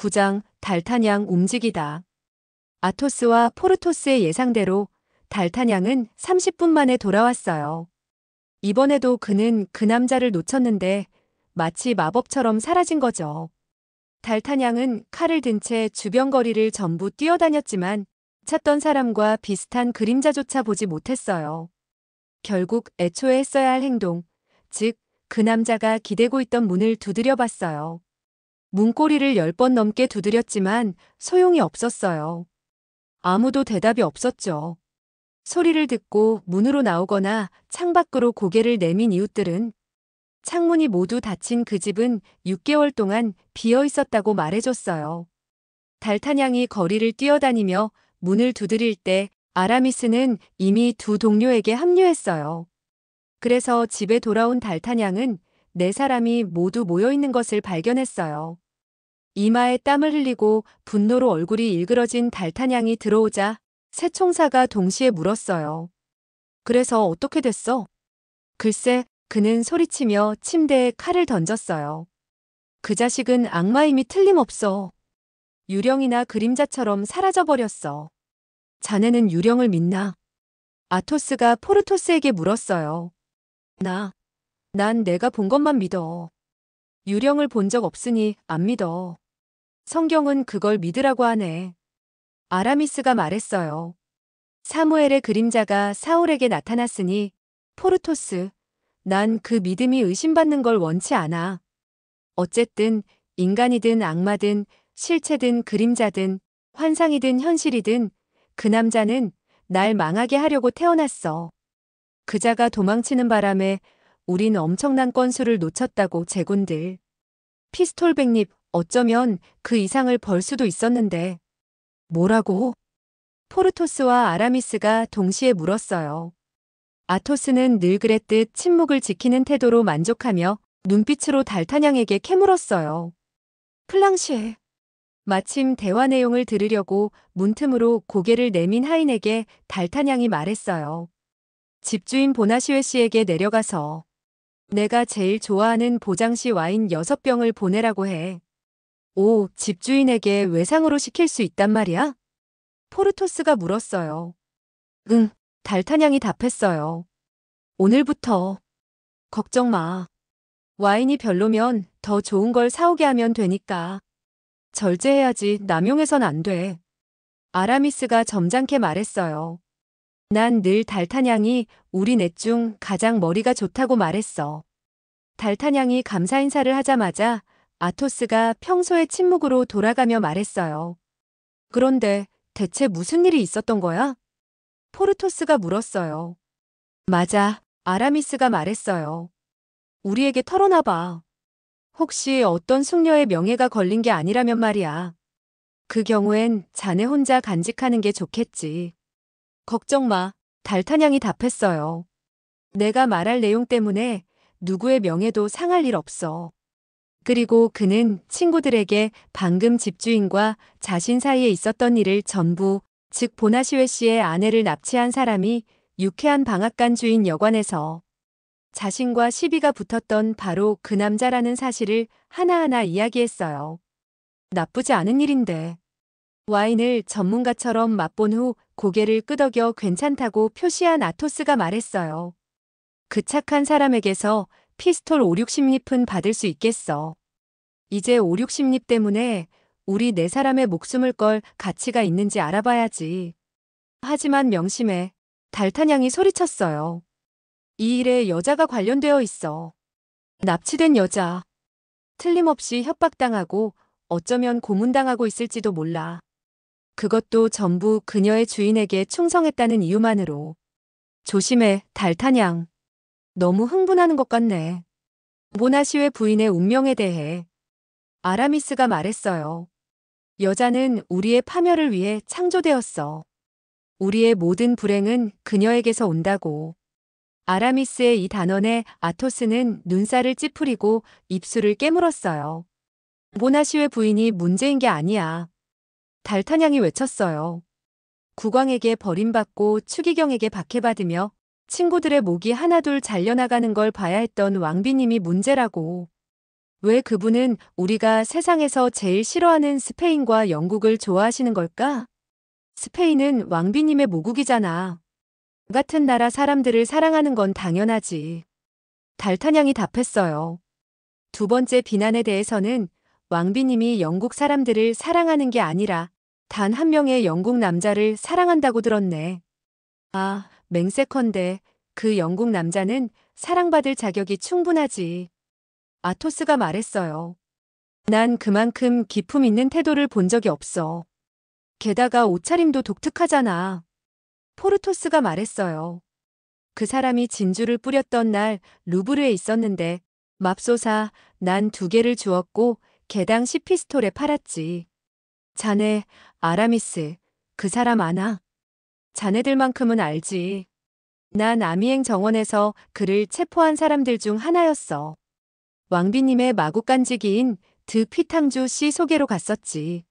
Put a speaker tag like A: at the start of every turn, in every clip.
A: 제9장 달타냥 움직이다. 아토스와 포르토스의 예상대로 달타냥은 30분 만에 돌아왔어요. 이번에도 그는 그 남자를 놓쳤는데 마치 마법처럼 사라진 거죠. 달타냥은 칼을 든 채 주변 거리를 전부 뛰어다녔지만 찾던 사람과 비슷한 그림자조차 보지 못했어요. 결국 애초에 했어야 할 행동, 즉 그 남자가 기대고 있던 문을 두드려 봤어요. 문고리를 10번 넘게 두드렸지만 소용이 없었어요. 아무도 대답이 없었죠. 소리를 듣고 문으로 나오거나 창밖으로 고개를 내민 이웃들은 창문이 모두 닫힌 그 집은 6개월 동안 비어 있었다고 말해줬어요. 달타냥이 거리를 뛰어다니며 문을 두드릴 때 아라미스는 이미 두 동료에게 합류했어요. 그래서 집에 돌아온 달타냥은 네 사람이 모두 모여 있는 것을 발견했어요. 이마에 땀을 흘리고 분노로 얼굴이 일그러진 달타냥이 들어오자 새 총사가 동시에 물었어요. 그래서 어떻게 됐어? 글쎄, 그는 소리치며 침대에 칼을 던졌어요. 그 자식은 악마임이 틀림없어. 유령이나 그림자처럼 사라져버렸어. 자네는 유령을 믿나? 아토스가 포르토스에게 물었어요. 난 내가 본 것만 믿어. 유령을 본 적 없으니 안 믿어. 성경은 그걸 믿으라고 하네. 아라미스가 말했어요. 사무엘의 그림자가 사울에게 나타났으니 포르토스, 난 그 믿음이 의심받는 걸 원치 않아. 어쨌든 인간이든 악마든 실체든 그림자든 환상이든 현실이든 그 남자는 날 망하게 하려고 태어났어. 그자가 도망치는 바람에 우린 엄청난 건수를 놓쳤다고 제군들. 피스톨 백립, 어쩌면 그 이상을 벌 수도 있었는데. 뭐라고? 포르토스와 아라미스가 동시에 물었어요. 아토스는 늘 그랬듯 침묵을 지키는 태도로 만족하며 눈빛으로 달타냥에게 캐물었어요. 플랑시에. 마침 대화 내용을 들으려고 문틈으로 고개를 내민 하인에게 달타냥이 말했어요. 집주인 보나시웨 씨에게 내려가서 내가 제일 좋아하는 보장시 와인 6병을 보내라고 해. 오, 집주인에게 외상으로 시킬 수 있단 말이야? 포르토스가 물었어요. 응, 달타냥이 답했어요. 오늘부터. 걱정 마. 와인이 별로면 더 좋은 걸 사오게 하면 되니까. 절제해야지 남용해선 안 돼. 아라미스가 점잖게 말했어요. 난 늘 달타냥이 우리 넷 중 가장 머리가 좋다고 말했어. 달타냥이 감사 인사를 하자마자 아토스가 평소의 침묵으로 돌아가며 말했어요. 그런데 대체 무슨 일이 있었던 거야? 포르토스가 물었어요. 맞아, 아라미스가 말했어요. 우리에게 털어놔봐. 혹시 어떤 숙녀의 명예가 걸린 게 아니라면 말이야. 그 경우엔 자네 혼자 간직하는 게 좋겠지. 걱정 마, 달타냥이 답했어요. 내가 말할 내용 때문에 누구의 명예도 상할 일 없어. 그리고 그는 친구들에게 방금 집주인과 자신 사이에 있었던 일을 전부, 즉 보나시웨 씨의 아내를 납치한 사람이 유쾌한 방앗간 주인 여관에서 자신과 시비가 붙었던 바로 그 남자라는 사실을 하나하나 이야기했어요. 나쁘지 않은 일인데. 와인을 전문가처럼 맛본 후 고개를 끄덕여 괜찮다고 표시한 아토스가 말했어요. 그 착한 사람에게서 피스톨 5, 60립은 받을 수 있겠어. 이제 5, 60립 때문에 우리 네 사람의 목숨을 걸 가치가 있는지 알아봐야지. 하지만 명심해. 달타냥이 소리쳤어요. 이 일에 여자가 관련되어 있어. 납치된 여자. 틀림없이 협박당하고 어쩌면 고문당하고 있을지도 몰라. 그것도 전부 그녀의 주인에게 충성했다는 이유만으로. 조심해, 달타냥. 너무 흥분하는 것 같네. 모나시웨 부인의 운명에 대해. 아라미스가 말했어요. 여자는 우리의 파멸을 위해 창조되었어. 우리의 모든 불행은 그녀에게서 온다고. 아라미스의 이 단언에 아토스는 눈살을 찌푸리고 입술을 깨물었어요. 모나시웨 부인이 문제인 게 아니야. 달타냥이 외쳤어요. 국왕에게 버림받고 추기경에게 박해받으며 친구들의 목이 하나둘 잘려나가는 걸 봐야 했던 왕비님이 문제라고. 왜 그분은 우리가 세상에서 제일 싫어하는 스페인과 영국을 좋아하시는 걸까? 스페인은 왕비님의 모국이잖아. 같은 나라 사람들을 사랑하는 건 당연하지. 달타냥이 답했어요. 두 번째 비난에 대해서는 왕비님이 영국 사람들을 사랑하는 게 아니라 단 한 명의 영국 남자를 사랑한다고 들었네. 아, 맹세컨대 그 영국 남자는 사랑받을 자격이 충분하지. 아토스가 말했어요. 난 그만큼 기품 있는 태도를 본 적이 없어. 게다가 옷차림도 독특하잖아. 포르토스가 말했어요. 그 사람이 진주를 뿌렸던 날 루브르에 있었는데 맙소사 난 2개를 주었고 개당 10피스톨에 팔았지. 자네 아라미스 그 사람 아나? 자네들만큼은 알지. 난 아미엥 정원에서 그를 체포한 사람들 중 하나였어. 왕비님의 마구간지기인 드 피탕주 씨 소개로 갔었지.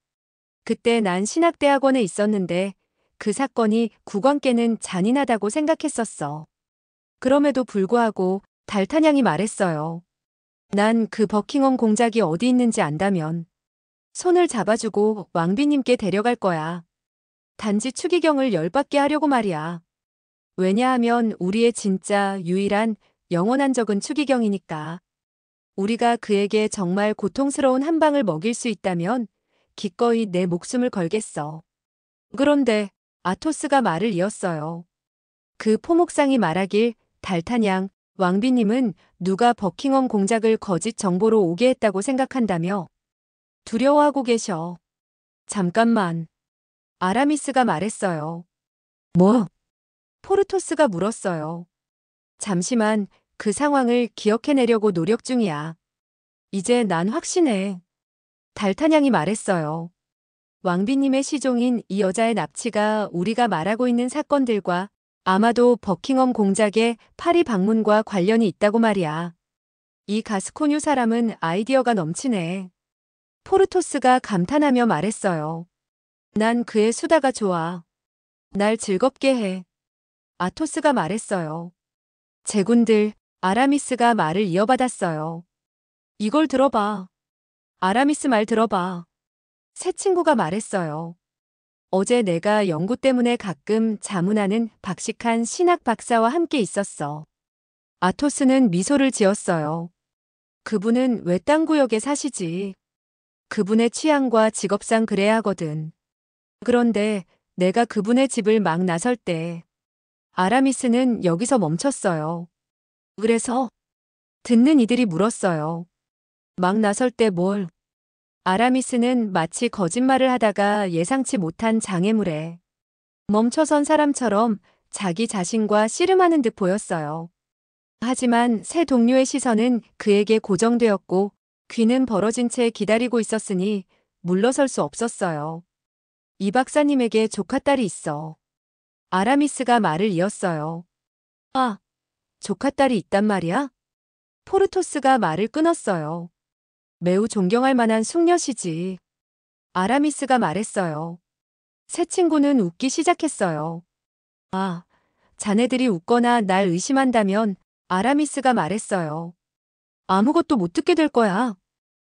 A: 그때 난 신학대학원에 있었는데 그 사건이 국왕께는 잔인하다고 생각했었어. 그럼에도 불구하고 달타냥이 말했어요. 난 그 버킹엄 공작이 어디 있는지 안다면 손을 잡아주고 왕비님께 데려갈 거야. 단지 추기경을 열받게 하려고 말이야. 왜냐하면 우리의 진짜 유일한 영원한 적은 추기경이니까. 우리가 그에게 정말 고통스러운 한 방을 먹일 수 있다면 기꺼이 내 목숨을 걸겠어. 그런데 아토스가 말을 이었어요. 그 포목상이 말하길 달타냥 왕비님은 누가 버킹엄 공작을 거짓 정보로 오게 했다고 생각한다며 두려워하고 계셔. 잠깐만. 아라미스가 말했어요. 뭐? 포르토스가 물었어요. 잠시만 그 상황을 기억해내려고 노력 중이야. 이제 난 확신해. 달타냥이 말했어요. 왕비님의 시종인 이 여자의 납치가 우리가 말하고 있는 사건들과 아마도 버킹엄 공작의 파리 방문과 관련이 있다고 말이야. 이 가스코뉴 사람은 아이디어가 넘치네. 포르토스가 감탄하며 말했어요. 난 그의 수다가 좋아. 날 즐겁게 해. 아토스가 말했어요. 제군들, 아라미스가 말을 이어받았어요. 이걸 들어봐. 아라미스 말 들어봐. 새 친구가 말했어요. 어제 내가 연구 때문에 가끔 자문하는 박식한 신학 박사와 함께 있었어. 아토스는 미소를 지었어요. 그분은 외딴 구역에 사시지. 그분의 취향과 직업상 그래야 하거든. 그런데 내가 그분의 집을 막 나설 때 아라미스는 여기서 멈췄어요. 그래서 듣는 이들이 물었어요. 막 나설 때 뭘? 아라미스는 마치 거짓말을 하다가 예상치 못한 장애물에 멈춰선 사람처럼 자기 자신과 씨름하는 듯 보였어요. 하지만 새 동료의 시선은 그에게 고정되었고 귀는 벌어진 채 기다리고 있었으니 물러설 수 없었어요. 이 박사님에게 조카딸이 있어. 아라미스가 말을 이었어요. 아, 조카딸이 있단 말이야? 포르토스가 말을 끊었어요. 매우 존경할 만한 숙녀시지. 아라미스가 말했어요. 새 친구는 웃기 시작했어요. 아, 자네들이 웃거나 날 의심한다면 아라미스가 말했어요. 아무것도 못 듣게 될 거야.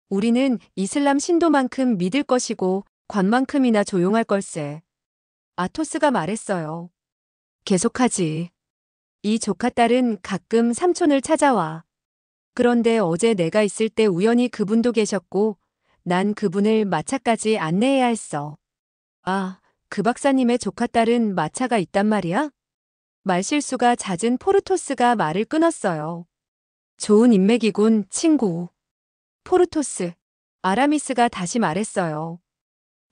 A: 우리는 이슬람 신도만큼 믿을 것이고 관만큼이나 조용할 걸세. 아토스가 말했어요. 계속하지. 이 조카딸은 가끔 삼촌을 찾아와. 그런데 어제 내가 있을 때 우연히 그분도 계셨고 난 그분을 마차까지 안내해야 했어. 아, 그 박사님의 조카딸은 마차가 있단 말이야? 말실수가 잦은 포르토스가 말을 끊었어요. 좋은 인맥이군, 친구. 포르토스, 아라미스가 다시 말했어요.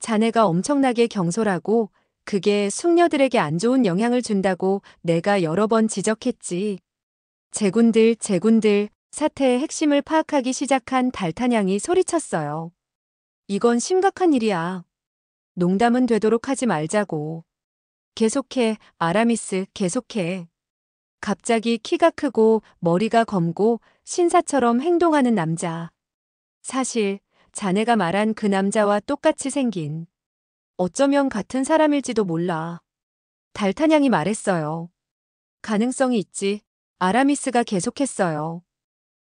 A: 자네가 엄청나게 경솔하고 그게 숙녀들에게 안 좋은 영향을 준다고 내가 여러 번 지적했지. 제군들, 사태의 핵심을 파악하기 시작한 달타냥이 소리쳤어요. 이건 심각한 일이야. 농담은 되도록 하지 말자고. 계속해, 아라미스, 계속해. 갑자기 키가 크고 머리가 검고 신사처럼 행동하는 남자. 사실 자네가 말한 그 남자와 똑같이 생긴. 어쩌면 같은 사람일지도 몰라. 달타냥이 말했어요. 가능성이 있지. 아라미스가 계속했어요.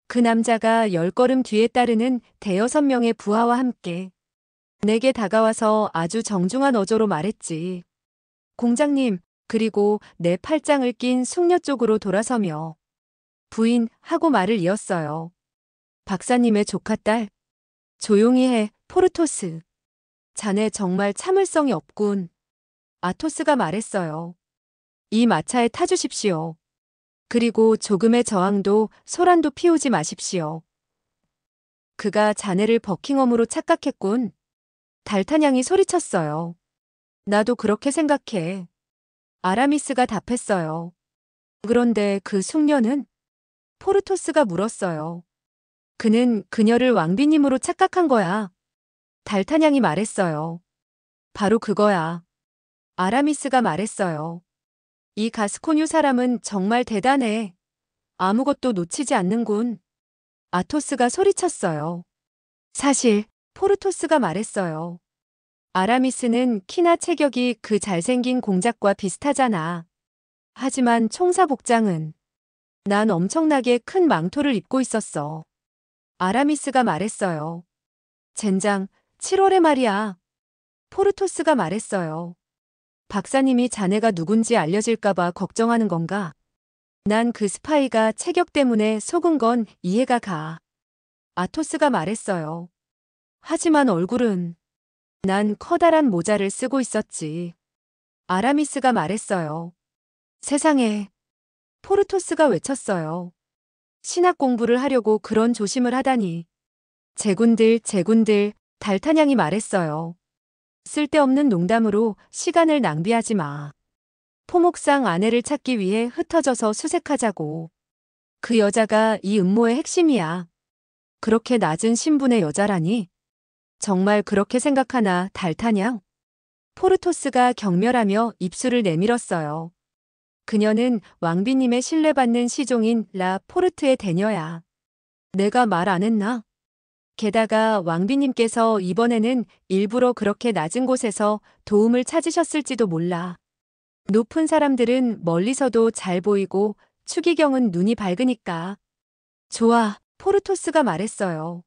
A: 그 남자가 10걸음 뒤에 따르는 대여섯 명의 부하와 함께 내게 다가와서 아주 정중한 어조로 말했지. 공장님, 그리고 내 팔짱을 낀 숙녀 쪽으로 돌아서며 부인 하고 말을 이었어요. 박사님의 조카딸. 조용히 해, 포르토스. 자네 정말 참을성이 없군. 아토스가 말했어요. 이 마차에 타주십시오. 그리고 조금의 저항도 소란도 피우지 마십시오. 그가 자네를 버킹엄으로 착각했군. 달타냥이 소리쳤어요. 나도 그렇게 생각해. 아라미스가 답했어요. 그런데 그 숙녀는? 포르토스가 물었어요. 그는 그녀를 왕비님으로 착각한 거야. 달타냥이 말했어요. 바로 그거야. 아라미스가 말했어요. 이 가스코뉴 사람은 정말 대단해. 아무것도 놓치지 않는군. 아토스가 소리쳤어요. 사실, 포르토스가 말했어요. 아라미스는 키나 체격이 그 잘생긴 공작과 비슷하잖아. 하지만 총사 복장은 난 엄청나게 큰 망토를 입고 있었어. 아라미스가 말했어요. 젠장, 7월에 말이야. 포르토스가 말했어요. 박사님이 자네가 누군지 알려질까봐 걱정하는 건가? 난 그 스파이가 체격 때문에 속은 건 이해가 가. 아토스가 말했어요. 하지만 얼굴은 난 커다란 모자를 쓰고 있었지. 아라미스가 말했어요. 세상에. 포르토스가 외쳤어요. 신학 공부를 하려고 그런 조심을 하다니. 제군들, 달타냥이 말했어요. 쓸데없는 농담으로 시간을 낭비하지 마. 포목상 아내를 찾기 위해 흩어져서 수색하자고. 그 여자가 이 음모의 핵심이야. 그렇게 낮은 신분의 여자라니? 정말 그렇게 생각하나, 달타냥? 포르토스가 경멸하며 입술을 내밀었어요. 그녀는 왕비님의 신뢰받는 시종인 라 포르트의 대녀야. 내가 말 안 했나? 게다가 왕비님께서 이번에는 일부러 그렇게 낮은 곳에서 도움을 찾으셨을지도 몰라. 높은 사람들은 멀리서도 잘 보이고 추기경은 눈이 밝으니까. 좋아, 포르토스가 말했어요.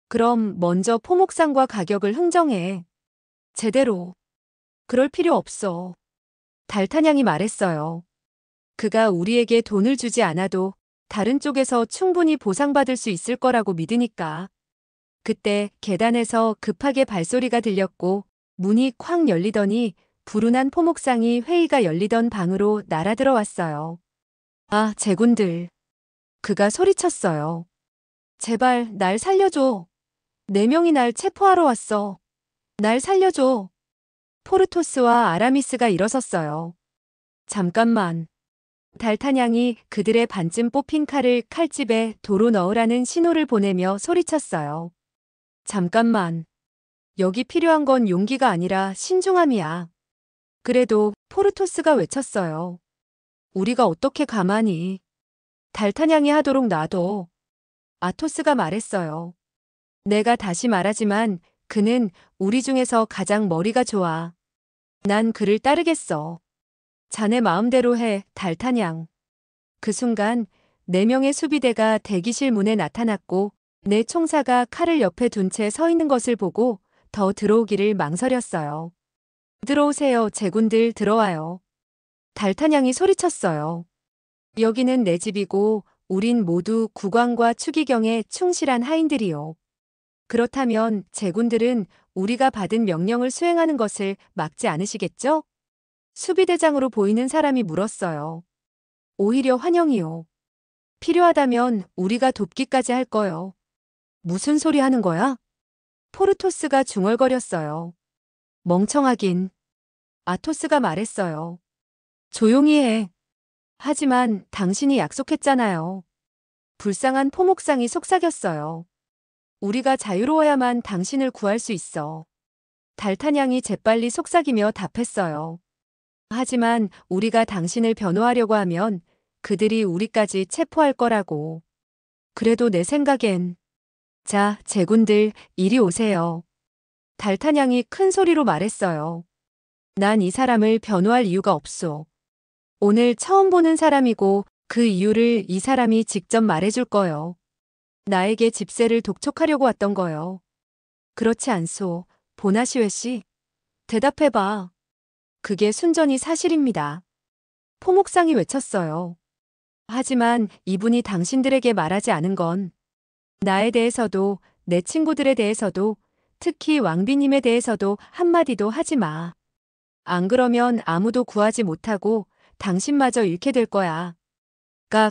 A: 그럼 먼저 포목상과 가격을 흥정해. 제대로. 그럴 필요 없어. 달타냥이 말했어요. 그가 우리에게 돈을 주지 않아도 다른 쪽에서 충분히 보상받을 수 있을 거라고 믿으니까. 그때 계단에서 급하게 발소리가 들렸고 문이 쾅 열리더니 불운한 포목상이 회의가 열리던 방으로 날아들어왔어요. 아, 제군들. 그가 소리쳤어요. 제발 날 살려줘. 4명이 날 체포하러 왔어. 날 살려줘. 포르토스와 아라미스가 일어섰어요. 잠깐만. 달타냥이 그들의 반쯤 뽑힌 칼을 칼집에 도로 넣으라는 신호를 보내며 소리쳤어요. 잠깐만. 여기 필요한 건 용기가 아니라 신중함이야. 그래도 포르토스가 외쳤어요. 우리가 어떻게 가만히. 달타냥이 하도록 놔둬. 아토스가 말했어요. 내가 다시 말하지만 그는 우리 중에서 가장 머리가 좋아. 난 그를 따르겠어. 자네 마음대로 해, 달타냥. 그 순간 4명의 수비대가 대기실 문에 나타났고 내 총사가 칼을 옆에 둔 채 서 있는 것을 보고 더 들어오기를 망설였어요. 들어오세요, 제군들 들어와요. 달타냥이 소리쳤어요. 여기는 내 집이고 우린 모두 국왕과 추기경에 충실한 하인들이요. 그렇다면 제군들은 우리가 받은 명령을 수행하는 것을 막지 않으시겠죠? 수비대장으로 보이는 사람이 물었어요. 오히려 환영이요. 필요하다면 우리가 돕기까지 할 거요. 무슨 소리 하는 거야? 포르토스가 중얼거렸어요. 멍청하긴. 아토스가 말했어요. 조용히 해. 하지만 당신이 약속했잖아요. 불쌍한 포목상이 속삭였어요. 우리가 자유로워야만 당신을 구할 수 있어. 달타냥이 재빨리 속삭이며 답했어요. 하지만 우리가 당신을 변호하려고 하면 그들이 우리까지 체포할 거라고. 그래도 내 생각엔. 자, 제군들, 이리 오세요. 달타냥이 큰 소리로 말했어요. 난 이 사람을 변호할 이유가 없소. 오늘 처음 보는 사람이고 그 이유를 이 사람이 직접 말해줄 거요. 나에게 집세를 독촉하려고 왔던 거요. 그렇지 않소, 보나시웨 씨? 대답해봐. 그게 순전히 사실입니다. 포목상이 외쳤어요. 하지만 이분이 당신들에게 말하지 않은 건 나에 대해서도 내 친구들에 대해서도 특히 왕비님에 대해서도 한마디도 하지 마. 안 그러면 아무도 구하지 못하고 당신마저 잃게 될 거야.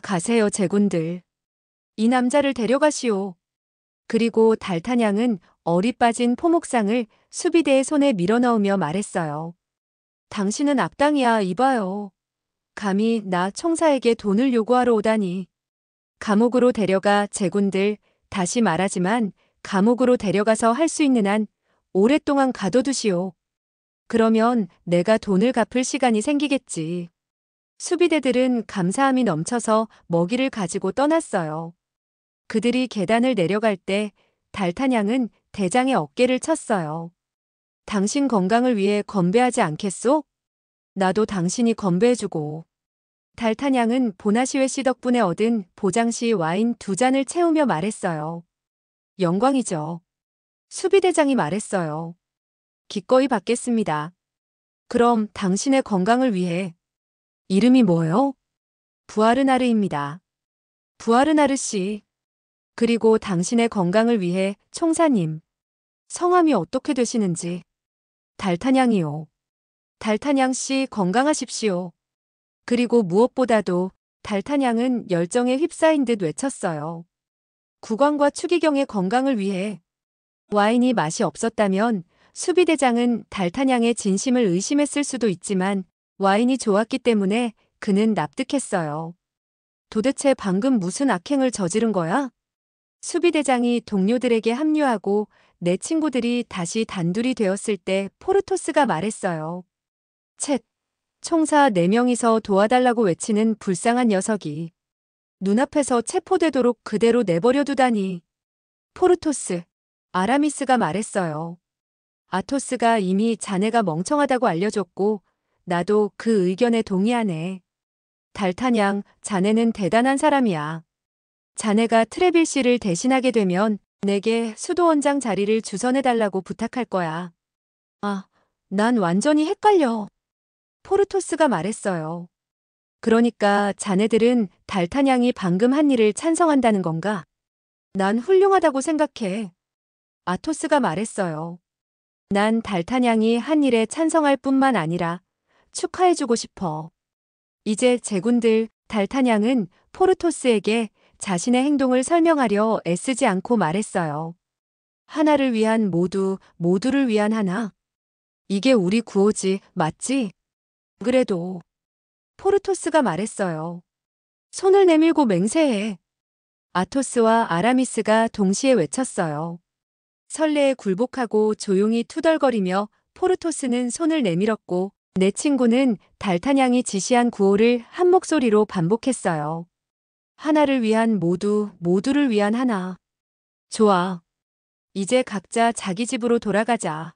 A: 가세요, 제군들. 이 남자를 데려가시오. 그리고 달타냥은 얼이 빠진 포목상을 수비대의 손에 밀어넣으며 말했어요. 당신은 악당이야, 이봐요. 감히 나 총사에게 돈을 요구하러 오다니. 감옥으로 데려가 제군들, 다시 말하지만 감옥으로 데려가서 할 수 있는 한 오랫동안 가둬두시오. 그러면 내가 돈을 갚을 시간이 생기겠지. 수비대들은 감사함이 넘쳐서 먹이를 가지고 떠났어요. 그들이 계단을 내려갈 때 달타냥은 대장의 어깨를 쳤어요. 당신 건강을 위해 건배하지 않겠소? 나도 당신이 건배해주고. 달타냥은 보나시웨 씨 덕분에 얻은 보장시 와인 2잔을 채우며 말했어요. 영광이죠. 수비대장이 말했어요. 기꺼이 받겠습니다. 그럼 당신의 건강을 위해. 이름이 뭐요? 부아르나르입니다. 부아르나르 씨. 그리고 당신의 건강을 위해 총사님. 성함이 어떻게 되시는지. 달타냥이요. 달타냥 씨 건강하십시오. 그리고 무엇보다도 달타냥은 열정에 휩싸인 듯 외쳤어요. 국왕과 추기경의 건강을 위해. 와인이 맛이 없었다면 수비대장은 달타냥의 진심을 의심했을 수도 있지만 와인이 좋았기 때문에 그는 납득했어요. 도대체 방금 무슨 악행을 저지른 거야? 수비대장이 동료들에게 합류하고 내 친구들이 다시 단둘이 되었을 때 포르토스가 말했어요. 쳇, 총사 4명이서 도와달라고 외치는 불쌍한 녀석이 눈앞에서 체포되도록 그대로 내버려 두다니. 포르토스, 아라미스가 말했어요. 아토스가 이미 자네가 멍청하다고 알려줬고 나도 그 의견에 동의하네. 달타냥, 자네는 대단한 사람이야. 자네가 트레빌 씨를 대신하게 되면 내게 수도원장 자리를 주선해달라고 부탁할 거야. 아, 난 완전히 헷갈려. 포르토스가 말했어요. 그러니까 자네들은 달타냥이 방금 한 일을 찬성한다는 건가? 난 훌륭하다고 생각해. 아토스가 말했어요. 난 달타냥이 한 일에 찬성할 뿐만 아니라 축하해주고 싶어. 이제 제군들, 달타냥은 포르토스에게 자신의 행동을 설명하려 애쓰지 않고 말했어요. 하나를 위한 모두, 모두를 위한 하나. 이게 우리 구호지, 맞지? 그래도 포르토스가 말했어요. 손을 내밀고 맹세해. 아토스와 아라미스가 동시에 외쳤어요. 설레에 굴복하고 조용히 투덜거리며 포르토스는 손을 내밀었고 내 친구는 달타냥이 지시한 구호를 한 목소리로 반복했어요. 하나를 위한 모두, 모두를 위한 하나. 좋아. 이제 각자 자기 집으로 돌아가자.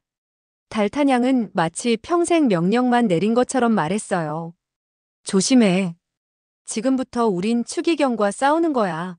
A: 달타냥은 마치 평생 명령만 내린 것처럼 말했어요. 조심해. 지금부터 우린 추기경과 싸우는 거야.